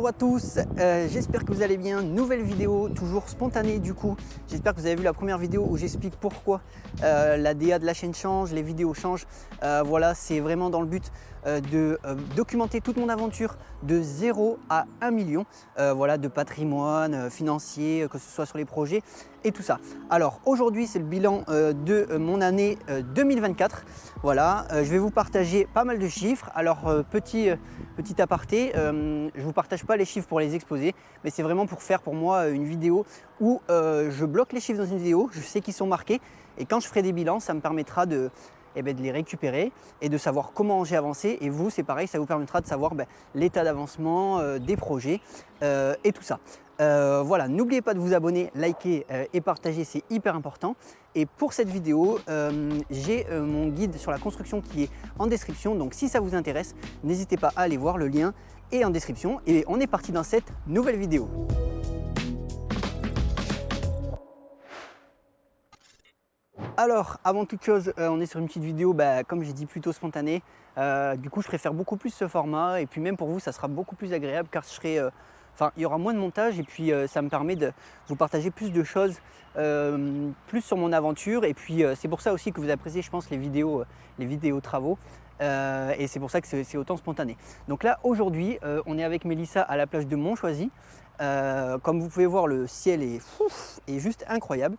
Bonjour à tous, j'espère que vous allez bien. Nouvelle vidéo, toujours spontanée du coup. J'espère que vous avez vu la première vidéo où j'explique pourquoi la DA de la chaîne change, les vidéos changent. Voilà, c'est vraiment dans le but de documenter toute mon aventure de 0 à 1 million voilà, de patrimoine financier, que ce soit sur les projets et tout ça. Alors aujourd'hui c'est le bilan de mon année 2024. Voilà, je vais vous partager pas mal de chiffres. Alors petit aparté, je ne vous partage pas les chiffres pour les exposer, mais c'est vraiment pour faire pour moi une vidéo où je bloque les chiffres dans une vidéo, je sais qu'ils sont marqués et quand je ferai des bilans, ça me permettra de les récupérer et de savoir comment j'ai avancé. Et vous, c'est pareil, ça vous permettra de savoir l'état d'avancement des projets et tout ça. Voilà, n'oubliez pas de vous abonner, liker et partager, c'est hyper important. Et pour cette vidéo, j'ai mon guide sur la construction qui est en description. Donc si ça vous intéresse, n'hésitez pas à aller voir, le lien est en description. Et on est parti dans cette nouvelle vidéo. Alors, avant toute chose, on est sur une petite vidéo, comme j'ai dit, plutôt spontanée. Du coup, je préfère beaucoup plus ce format. Et puis même pour vous, ça sera beaucoup plus agréable car je serai... il y aura moins de montage et puis ça me permet de vous partager plus de choses, plus sur mon aventure. Et puis c'est pour ça aussi que vous appréciez, je pense, les vidéos travaux. Et c'est pour ça que c'est autant spontané. Donc là, aujourd'hui, on est avec Mélissa à la plage de Montchoisy. Comme vous pouvez voir, le ciel est juste incroyable.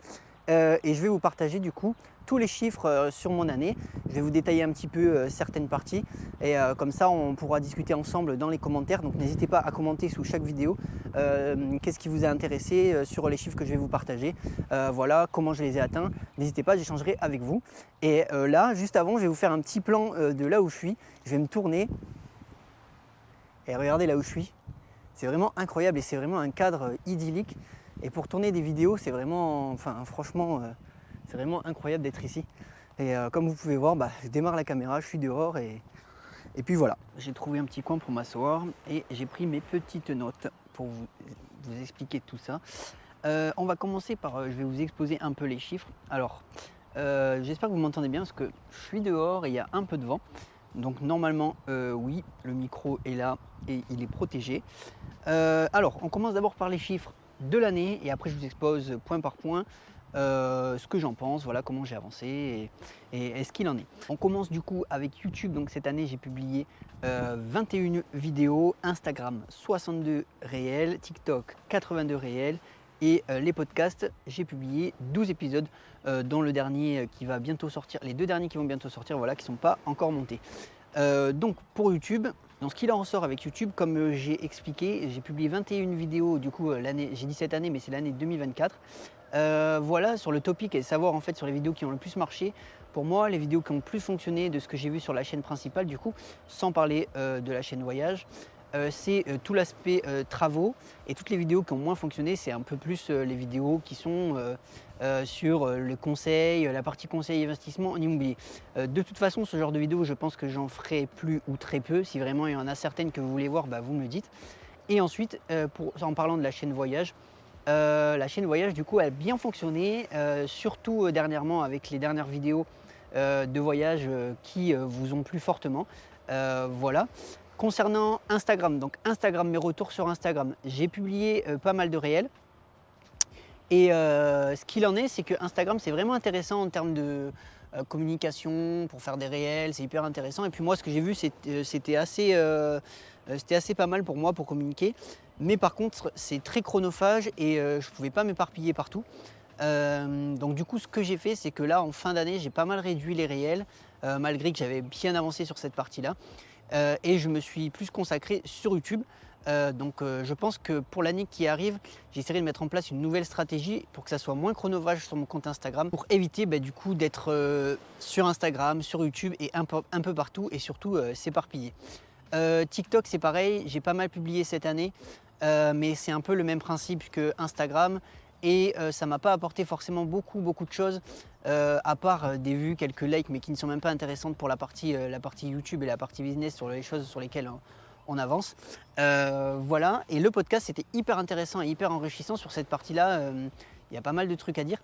Et je vais vous partager du coup tous les chiffres sur mon année. Je vais vous détailler un petit peu certaines parties et comme ça on pourra discuter ensemble dans les commentaires. Donc n'hésitez pas à commenter sous chaque vidéo qu'est-ce qui vous a intéressé sur les chiffres que je vais vous partager. Voilà, comment je les ai atteints. N'hésitez pas, j'échangerai avec vous. Et là, juste avant, je vais vous faire un petit plan de là où je suis. Je vais me tourner et regardez là où je suis. C'est vraiment incroyable et c'est vraiment un cadre idyllique. Et pour tourner des vidéos, c'est vraiment, franchement, c'est vraiment incroyable d'être ici. Et comme vous pouvez voir, je démarre la caméra, je suis dehors et puis voilà. J'ai trouvé un petit coin pour m'asseoir et j'ai pris mes petites notes pour vous expliquer tout ça. On va commencer par, je vais vous exposer un peu les chiffres. Alors, j'espère que vous m'entendez bien parce que je suis dehors et il y a un peu de vent. Donc normalement, oui, le micro est là et il est protégé. Alors, on commence d'abord par les chiffres de l'année et après je vous expose point par point ce que j'en pense, voilà comment j'ai avancé et ce qu'il en est. On commence du coup avec YouTube. Donc cette année j'ai publié 21 vidéos, Instagram 62 réels, TikTok 82 réels et les podcasts, j'ai publié 12 épisodes dont le dernier qui va bientôt sortir, les deux derniers qui vont bientôt sortir, voilà, qui ne sont pas encore montés. Donc pour YouTube, donc ce qu'il en ressort avec YouTube, comme j'ai expliqué, j'ai publié 21 vidéos, du coup l'année, j'ai dit cette année mais c'est l'année 2024. Voilà, sur le topic et savoir en fait sur les vidéos qui ont le plus marché. Pour moi, les vidéos qui ont le plus fonctionné de ce que j'ai vu sur la chaîne principale, du coup, sans parler de la chaîne voyage, c'est tout l'aspect travaux, et toutes les vidéos qui ont moins fonctionné, c'est un peu plus les vidéos qui sont sur le conseil, la partie conseil et investissement en immobilier. De toute façon, ce genre de vidéo, je pense que j'en ferai plus ou très peu. Si vraiment il y en a certaines que vous voulez voir, vous me le dites. Et ensuite, en parlant de la chaîne voyage, du coup, a bien fonctionné, surtout dernièrement avec les dernières vidéos de voyage qui vous ont plu fortement. Voilà. Concernant Instagram, donc Instagram, mes retours sur Instagram, j'ai publié pas mal de réels. Et ce qu'il en est, c'est que Instagram, c'est vraiment intéressant en termes de communication, pour faire des réels, c'est hyper intéressant. Et puis moi, ce que j'ai vu, c'était assez pas mal pour moi pour communiquer. Mais par contre, c'est très chronophage et je ne pouvais pas m'éparpiller partout. Donc du coup, ce que j'ai fait, c'est que là, en fin d'année, j'ai pas mal réduit les réels, malgré que j'avais bien avancé sur cette partie-là. Et je me suis plus consacré sur YouTube. Donc je pense que pour l'année qui arrive, j'essaierai de mettre en place une nouvelle stratégie pour que ça soit moins chronophage sur mon compte Instagram, pour éviter du coup d'être sur Instagram, sur YouTube et un peu partout et surtout s'éparpiller. TikTok, c'est pareil, j'ai pas mal publié cette année, mais c'est un peu le même principe que Instagram. Et ça ne m'a pas apporté forcément beaucoup de choses, à part des vues, quelques likes, mais qui ne sont même pas intéressantes pour la partie YouTube et la partie business sur les choses sur lesquelles on avance. Voilà, et le podcast c'était hyper intéressant et hyper enrichissant sur cette partie-là. il y a pas mal de trucs à dire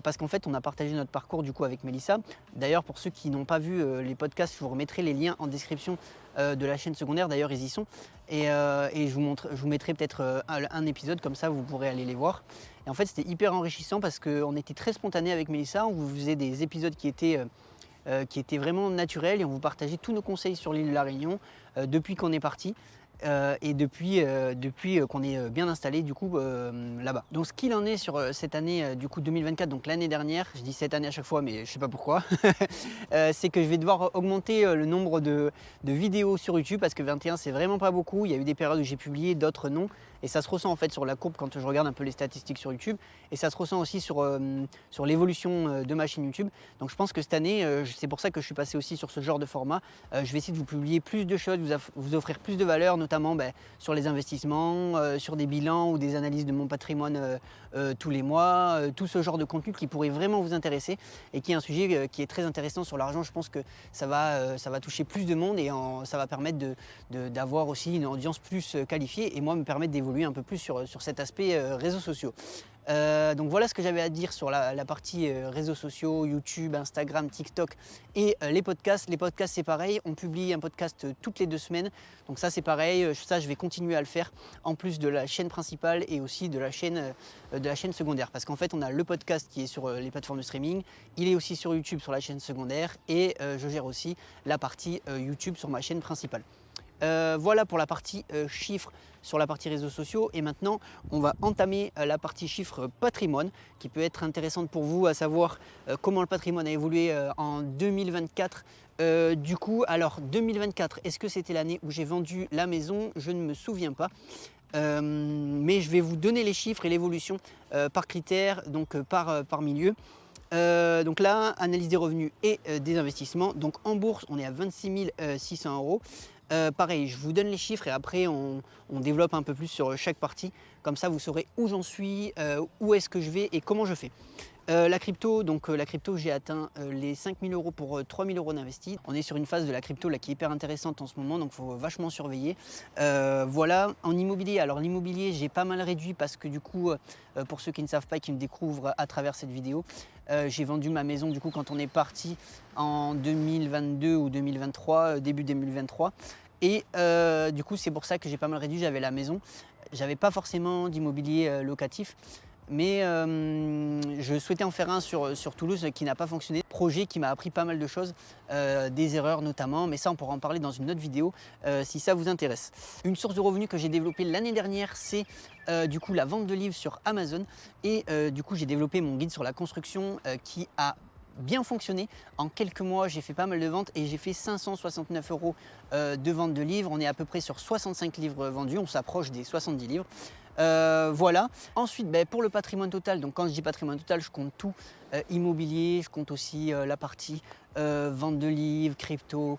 parce qu'en fait on a partagé notre parcours du coup avec Mélissa. D'ailleurs pour ceux qui n'ont pas vu les podcasts, je vous remettrai les liens en description de la chaîne secondaire, d'ailleurs ils y sont. Et je vous mettrai peut-être un épisode, comme ça vous pourrez aller les voir. Et en fait c'était hyper enrichissant parce qu'on était très spontané avec Mélissa, on vous faisait des épisodes qui étaient vraiment naturels et on vous partageait tous nos conseils sur l'île de la Réunion depuis qu'on est parti. Et depuis qu'on est bien installé du coup là-bas. Donc ce qu'il en est sur cette année du coup 2024, donc l'année dernière, je dis cette année à chaque fois mais je sais pas pourquoi, c'est que je vais devoir augmenter le nombre de vidéos sur YouTube parce que 21 c'est vraiment pas beaucoup. Il y a eu des périodes où j'ai publié, d'autres non. Et ça se ressent en fait sur la courbe quand je regarde un peu les statistiques sur YouTube. Et ça se ressent aussi sur l'évolution de ma chaîne YouTube. Donc je pense que cette année, c'est pour ça que je suis passé aussi sur ce genre de format. Je vais essayer de vous publier plus de choses, vous offrir plus de valeur, notamment sur les investissements, sur des bilans ou des analyses de mon patrimoine tous les mois. Tout ce genre de contenu qui pourrait vraiment vous intéresser et qui est un sujet qui est très intéressant sur l'argent. Je pense que ça va toucher plus de monde et ça va permettre d'avoir aussi une audience plus qualifiée et moi me permettre d'évoluer un peu plus sur cet aspect réseaux sociaux. Donc voilà ce que j'avais à dire sur la partie réseaux sociaux, YouTube, Instagram, TikTok et les podcasts. Les podcasts c'est pareil, on publie un podcast toutes les 2 semaines. Donc ça c'est pareil, ça je vais continuer à le faire en plus de la chaîne principale et aussi de la chaîne secondaire. Parce qu'en fait on a le podcast qui est sur les plateformes de streaming, il est aussi sur YouTube sur la chaîne secondaire et je gère aussi la partie YouTube sur ma chaîne principale. Voilà pour la partie chiffres sur la partie réseaux sociaux et maintenant on va entamer la partie chiffres patrimoine qui peut être intéressante pour vous, à savoir comment le patrimoine a évolué en 2024. Du coup, alors 2024, est-ce que c'était l'année où j'ai vendu la maison? Je ne me souviens pas. Mais je vais vous donner les chiffres et l'évolution par critères, donc par milieu. Donc là, analyse des revenus et des investissements. Donc en bourse, on est à 26 600 euros. Pareil, je vous donne les chiffres et après on développe un peu plus sur chaque partie. Comme ça, vous saurez où j'en suis, où est-ce que je vais et comment je fais. La crypto, j'ai atteint les 5 000 euros pour 3 000 euros d'investis. On est sur une phase de la crypto là, qui est hyper intéressante en ce moment, donc il faut vachement surveiller. Voilà, en immobilier, alors l'immobilier j'ai pas mal réduit parce que du coup, pour ceux qui ne savent pas et qui me découvrent à travers cette vidéo, j'ai vendu ma maison du coup quand on est parti en 2022 ou 2023, début 2023. Et du coup c'est pour ça que j'ai pas mal réduit, j'avais la maison. J'avais pas forcément d'immobilier locatif. Mais je souhaitais en faire un sur Toulouse qui n'a pas fonctionné. Projet qui m'a appris pas mal de choses, des erreurs notamment, mais ça on pourra en parler dans une autre vidéo si ça vous intéresse. Une source de revenus que j'ai développée l'année dernière, c'est du coup la vente de livres sur Amazon. Et du coup j'ai développé mon guide sur la construction qui a bien fonctionné. En quelques mois, j'ai fait pas mal de ventes et j'ai fait 569 euros de vente de livres. On est à peu près sur 65 livres vendus, on s'approche des 70 livres. Voilà. Ensuite, pour le patrimoine total, donc quand je dis patrimoine total, je compte tout, immobilier, je compte aussi la partie vente de livres, crypto,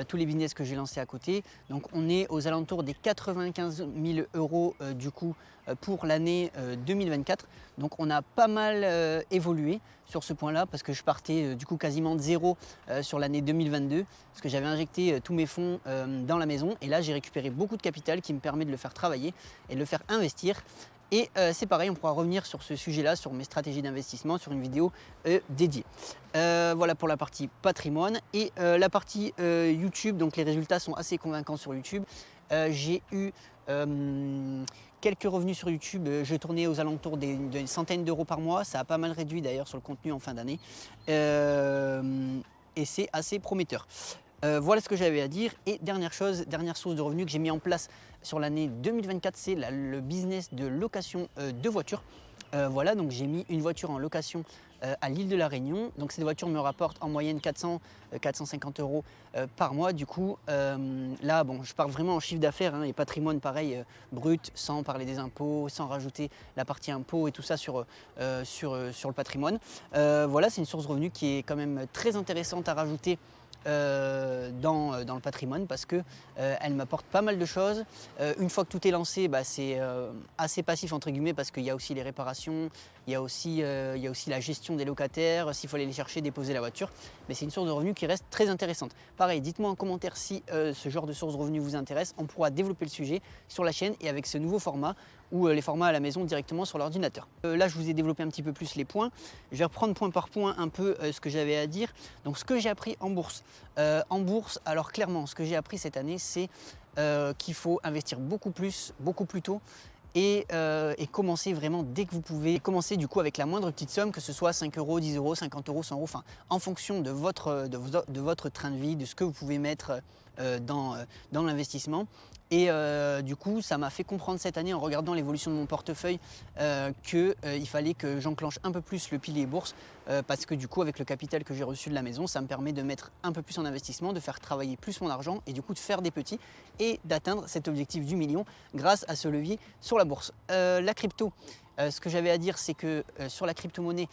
tous les business que j'ai lancés à côté. Donc on est aux alentours des 95 000 euros du coup pour l'année 2024. Donc on a pas mal évolué sur ce point-là parce que je partais du coup quasiment de zéro sur l'année 2022 parce que j'avais injecté tous mes fonds dans la maison et là j'ai récupéré beaucoup de capital qui me permet de le faire travailler et de le faire investir. Et c'est pareil, on pourra revenir sur ce sujet-là, sur mes stratégies d'investissement, sur une vidéo dédiée. Voilà pour la partie patrimoine. Et la partie YouTube, donc les résultats sont assez convaincants sur YouTube. J'ai eu quelques revenus sur YouTube, je tournais aux alentours d'une centaine d'euros par mois. Ça a pas mal réduit d'ailleurs sur le contenu en fin d'année. Et c'est assez prometteur. Voilà ce que j'avais à dire. Et dernière chose, dernière source de revenus que j'ai mis en place sur l'année 2024, c'est le business de location de voitures. Voilà, donc j'ai mis une voiture en location à l'île de la Réunion. Donc cette voiture me rapporte en moyenne 450 euros par mois. Du coup, là, bon, je parle vraiment en chiffre d'affaires et patrimoine pareil, brut, sans parler des impôts, sans rajouter la partie impôts et tout ça sur le patrimoine. Voilà, c'est une source de revenus qui est quand même très intéressante à rajouter dans le patrimoine parce que elle m'apporte pas mal de choses. Une fois que tout est lancé, c'est assez passif entre guillemets parce qu'il y a aussi les réparations, il y a aussi la gestion des locataires, s'il faut aller les chercher, déposer la voiture. Mais c'est une source de revenus qui reste très intéressante. Pareil, dites-moi en commentaire si ce genre de source de revenus vous intéresse. On pourra développer le sujet sur la chaîne et avec ce nouveau format ou les formats à la maison directement sur l'ordinateur. Là, je vous ai développé un petit peu plus les points. Je vais reprendre point par point un peu ce que j'avais à dire. Donc, ce que j'ai appris en bourse. Alors clairement, ce que j'ai appris cette année, c'est qu'il faut investir beaucoup plus tôt et commencer vraiment dès que vous pouvez. Commencer du coup avec la moindre petite somme, que ce soit 5 euros, 10 euros, 50 euros, 100 euros, enfin en fonction de votre train de vie, de ce que vous pouvez mettre dans l'investissement. Et du coup, ça m'a fait comprendre cette année en regardant l'évolution de mon portefeuille qu'il fallait que j'enclenche un peu plus le pilier bourse parce que du coup, avec le capital que j'ai reçu de la maison, ça me permet de mettre un peu plus en investissement, de faire travailler plus mon argent et du coup de faire des petits et d'atteindre cet objectif du million grâce à ce levier sur la bourse. La crypto. Ce que j'avais à dire, c'est que sur la crypto-monnaie,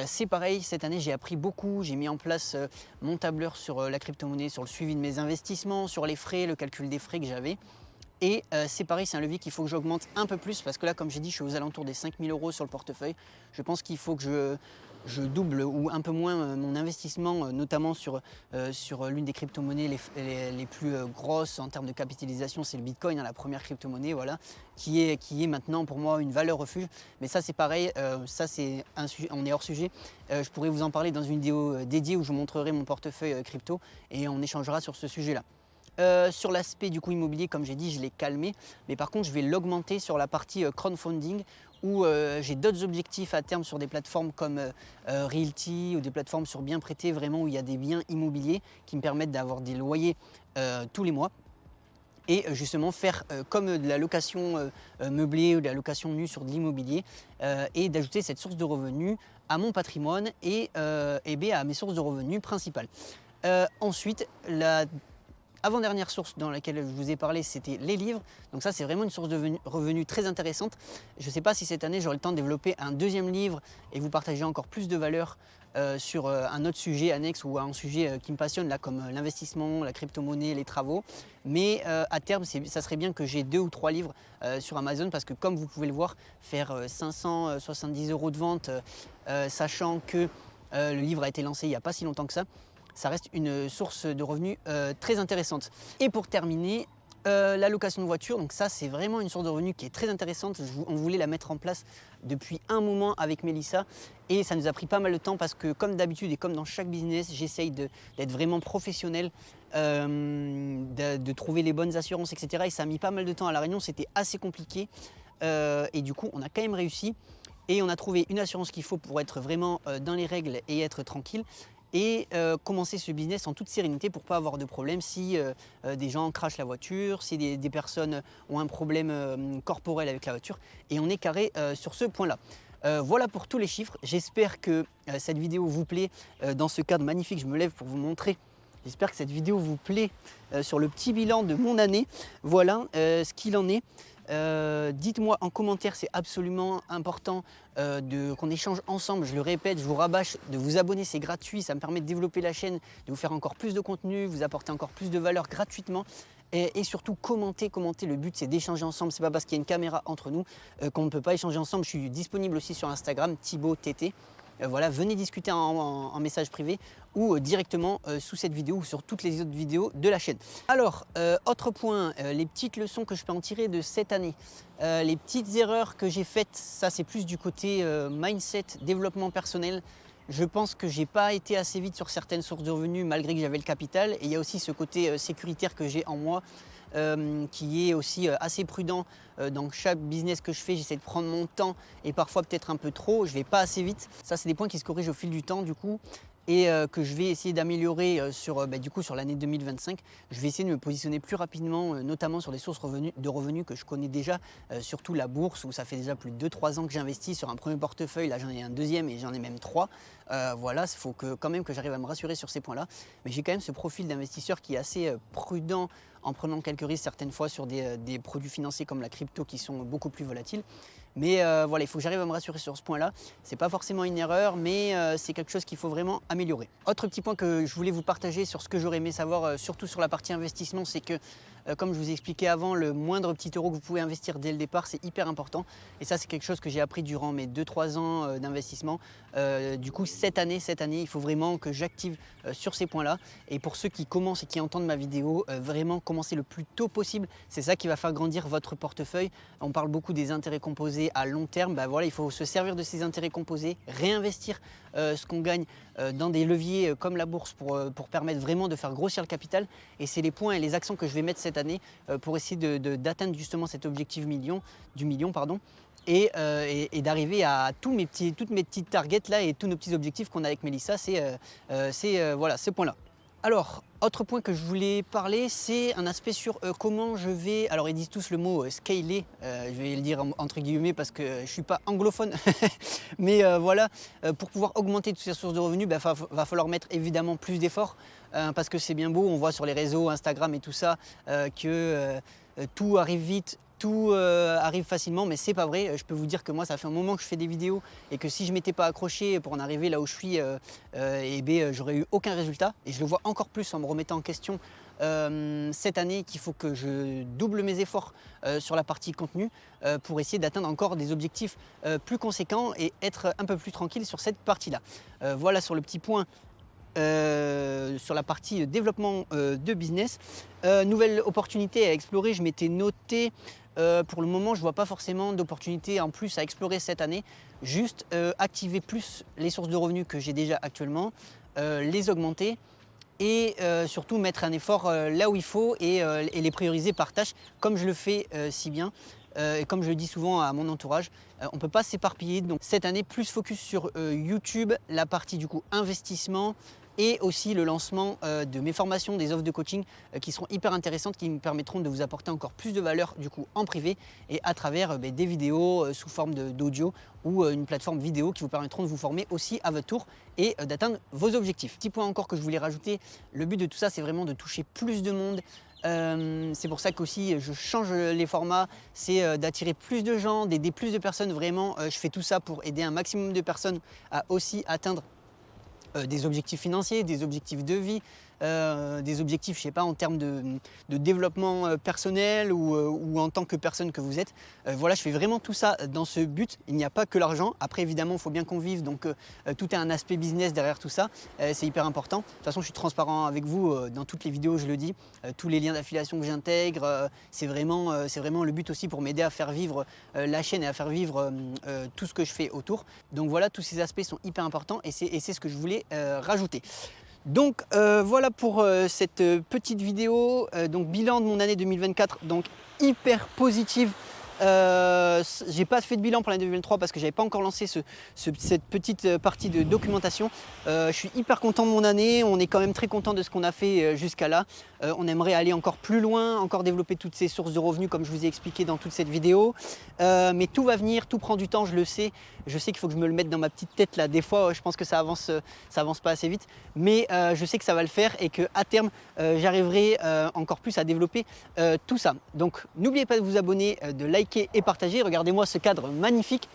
c'est pareil. Cette année, j'ai appris beaucoup. J'ai mis en place mon tableur sur la crypto-monnaie, sur le suivi de mes investissements, sur les frais, le calcul des frais que j'avais. Et c'est pareil, c'est un levier qu'il faut que j'augmente un peu plus parce que là, comme j'ai dit, je suis aux alentours des 5 000 euros sur le portefeuille. Je pense qu'il faut que je double ou un peu moins mon investissement, notamment sur l'une des crypto-monnaies les plus grosses en termes de capitalisation, c'est le Bitcoin, hein, la première crypto-monnaie, voilà, qui est maintenant pour moi une valeur refuge. Mais ça, c'est pareil, ça c'est on est hors sujet. Je pourrais vous en parler dans une vidéo dédiée où je vous montrerai mon portefeuille crypto et on échangera sur ce sujet-là. Sur l'aspect du coup immobilier, comme j'ai dit, je l'ai calmé, mais par contre je vais l'augmenter sur la partie crowdfunding où j'ai d'autres objectifs à terme sur des plateformes comme Realty ou des plateformes sur bien prêté, vraiment où il y a des biens immobiliers qui me permettent d'avoir des loyers tous les mois. Et justement faire comme de la location meublée ou de la location nue sur de l'immobilier et d'ajouter cette source de revenus à mon patrimoine et à mes sources de revenus principales. Ensuite, la avant-dernière source dans laquelle je vous ai parlé, c'était les livres. Donc ça, c'est vraiment une source de revenus très intéressante. Je ne sais pas si cette année, j'aurai le temps de développer un deuxième livre et vous partager encore plus de valeur sur un autre sujet annexe ou un sujet qui me passionne, là, comme l'investissement, la crypto-monnaie, les travaux. Mais à terme, ça serait bien que j'ai 2 ou 3 livres sur Amazon parce que comme vous pouvez le voir, faire 570 euros de vente, sachant que le livre a été lancé il n'y a pas si longtemps que ça reste une source de revenus très intéressante. Et pour terminer, la location de voiture, donc ça c'est vraiment une source de revenus qui est très intéressante. On voulait la mettre en place depuis un moment avec Mélissa et ça nous a pris pas mal de temps parce que comme d'habitude et comme dans chaque business, j'essaye d'être vraiment professionnel, de trouver les bonnes assurances, etc. Et ça a mis pas mal de temps à La Réunion, c'était assez compliqué et du coup on a quand même réussi et on a trouvé une assurance qu'il faut pour être vraiment dans les règles et être tranquille. Et commencer ce business en toute sérénité pour ne pas avoir de problème si des gens crachent la voiture, si des personnes ont un problème corporel avec la voiture. Et on est carré sur ce point-là. Voilà pour tous les chiffres. J'espère que cette vidéo vous plaît. Dans ce cadre magnifique, je me lève pour vous montrer. J'espère que cette vidéo vous plaît sur le petit bilan de mon année. Voilà ce qu'il en est. Dites-moi en commentaire, c'est absolument important qu'on échange ensemble. Je le répète, je vous rabâche de vous abonner, c'est gratuit, ça me permet de développer la chaîne, de vous faire encore plus de contenu, vous apporter encore plus de valeur gratuitement. Et surtout commentez, le but c'est d'échanger ensemble, c'est pas parce qu'il y a une caméra entre nous qu'on ne peut pas échanger ensemble. Je suis disponible aussi sur Instagram, ThibautTT. Voilà, venez discuter en message privé ou directement sous cette vidéo ou sur toutes les autres vidéos de la chaîne. Alors, autre point, les petites leçons que je peux en tirer de cette année. Les petites erreurs que j'ai faites, ça c'est plus du côté mindset, développement personnel. Je pense que j'ai pas été assez vite sur certaines sources de revenus malgré que j'avais le capital. Et il y a aussi ce côté sécuritaire que j'ai en moi qui est aussi assez prudent dans chaque business que je fais. J'essaie de prendre mon temps et parfois peut-être un peu trop. Je vais pas assez vite. Ça, c'est des points qui se corrigent au fil du temps du coup. Et que je vais essayer d'améliorer sur l'année 2025. Je vais essayer de me positionner plus rapidement, notamment sur des sources de revenus que je connais déjà, surtout la bourse où ça fait déjà plus de 2-3 ans que j'investis sur un premier portefeuille. Là j'en ai un deuxième et j'en ai même 3. Voilà, il faut quand même que j'arrive à me rassurer sur ces points-là. Mais j'ai quand même ce profil d'investisseur qui est assez prudent en prenant quelques risques certaines fois sur des produits financiers comme la crypto qui sont beaucoup plus volatiles. Mais voilà, il faut que j'arrive à me rassurer sur ce point-là. C'est pas forcément une erreur, mais c'est quelque chose qu'il faut vraiment améliorer. Autre petit point que je voulais vous partager sur ce que j'aurais aimé savoir, surtout sur la partie investissement, c'est que comme je vous ai expliqué avant, le moindre petit euro que vous pouvez investir dès le départ, c'est hyper important. Et ça, c'est quelque chose que j'ai appris durant mes 2-3 ans d'investissement. Du coup, cette année, il faut vraiment que j'active sur ces points-là. Et pour ceux qui commencent et qui entendent ma vidéo, vraiment commencer le plus tôt possible. C'est ça qui va faire grandir votre portefeuille. On parle beaucoup des intérêts composés à long terme. Bah voilà, il faut se servir de ces intérêts composés, réinvestir ce qu'on gagne dans des leviers comme la bourse pour permettre vraiment de faire grossir le capital. Et c'est les points et les accents que je vais mettre cette année pour essayer d'atteindre justement cet objectif du million. Et d'arriver à toutes mes petites targets là et tous nos petits objectifs qu'on a avec Mélissa, voilà, ces points-là. Alors, autre point que je voulais parler, c'est un aspect sur comment je vais, alors ils disent tous le mot scaler, je vais le dire entre guillemets parce que je ne suis pas anglophone, mais voilà, pour pouvoir augmenter toutes ces sources de revenus, va falloir mettre évidemment plus d'efforts, parce que c'est bien beau, on voit sur les réseaux, Instagram et tout ça, que tout arrive vite, tout arrive facilement, mais c'est pas vrai. Je peux vous dire que moi, ça fait un moment que je fais des vidéos et que si je m'étais pas accroché pour en arriver là où je suis, j'aurais eu aucun résultat. Et je le vois encore plus en me remettant en question cette année qu'il faut que je double mes efforts sur la partie contenu pour essayer d'atteindre encore des objectifs plus conséquents et être un peu plus tranquille sur cette partie-là. Voilà sur le petit point. Sur la partie développement de business. Nouvelle opportunité à explorer, je m'étais noté, pour le moment je ne vois pas forcément d'opportunité en plus à explorer cette année, juste activer plus les sources de revenus que j'ai déjà actuellement, les augmenter et surtout mettre un effort là où il faut et les prioriser par tâche comme je le fais si bien. Et comme je le dis souvent à mon entourage, on ne peut pas s'éparpiller. Donc cette année, plus focus sur YouTube, la partie du coup investissement et aussi le lancement de mes formations, des offres de coaching qui seront hyper intéressantes, qui me permettront de vous apporter encore plus de valeur du coup en privé et à travers des vidéos sous forme d'audio ou une plateforme vidéo qui vous permettront de vous former aussi à votre tour et d'atteindre vos objectifs. Petit point encore que je voulais rajouter, le but de tout ça, c'est vraiment de toucher plus de monde. C'est pour ça qu'aussi je change les formats, c'est d'attirer plus de gens, d'aider plus de personnes. Vraiment, je fais tout ça pour aider un maximum de personnes à aussi atteindre des objectifs financiers, des objectifs de vie, des objectifs, je sais pas, en termes de développement personnel ou en tant que personne que vous êtes. Voilà, je fais vraiment tout ça dans ce but. Il n'y a pas que l'argent. Après, évidemment, il faut bien qu'on vive, donc tout est un aspect business derrière tout ça. C'est hyper important. De toute façon, je suis transparent avec vous dans toutes les vidéos, je le dis. Tous les liens d'affiliation que j'intègre, c'est vraiment le but aussi pour m'aider à faire vivre la chaîne et à faire vivre tout ce que je fais autour. Donc voilà, tous ces aspects sont hyper importants et c'est ce que je voulais rajouter. Donc voilà pour cette petite vidéo, donc bilan de mon année 2024, donc hyper positive. J'ai pas fait de bilan pour l'année 2023 parce que j'avais pas encore lancé cette petite partie de documentation. Je suis hyper content de mon année, on est quand même très content de ce qu'on a fait jusqu'à là. On aimerait aller encore plus loin, encore développer toutes ces sources de revenus comme je vous ai expliqué dans toute cette vidéo. Mais tout va venir, tout prend du temps, je le sais. Je sais qu'il faut que je me le mette dans ma petite tête là. Des fois, je pense que ça avance pas assez vite. Mais je sais que ça va le faire et qu'à terme, j'arriverai encore plus à développer tout ça. Donc n'oubliez pas de vous abonner, de liker et partager. Regardez-moi ce cadre magnifique.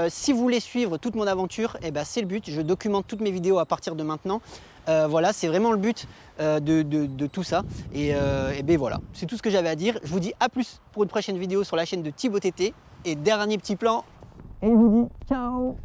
Si vous voulez suivre toute mon aventure, c'est le but. Je documente toutes mes vidéos à partir de maintenant. Voilà, c'est vraiment le but de tout ça. Et voilà, c'est tout ce que j'avais à dire. Je vous dis à plus pour une prochaine vidéo sur la chaîne de Thibaut TT. Et dernier petit plan, et je vous dis ciao.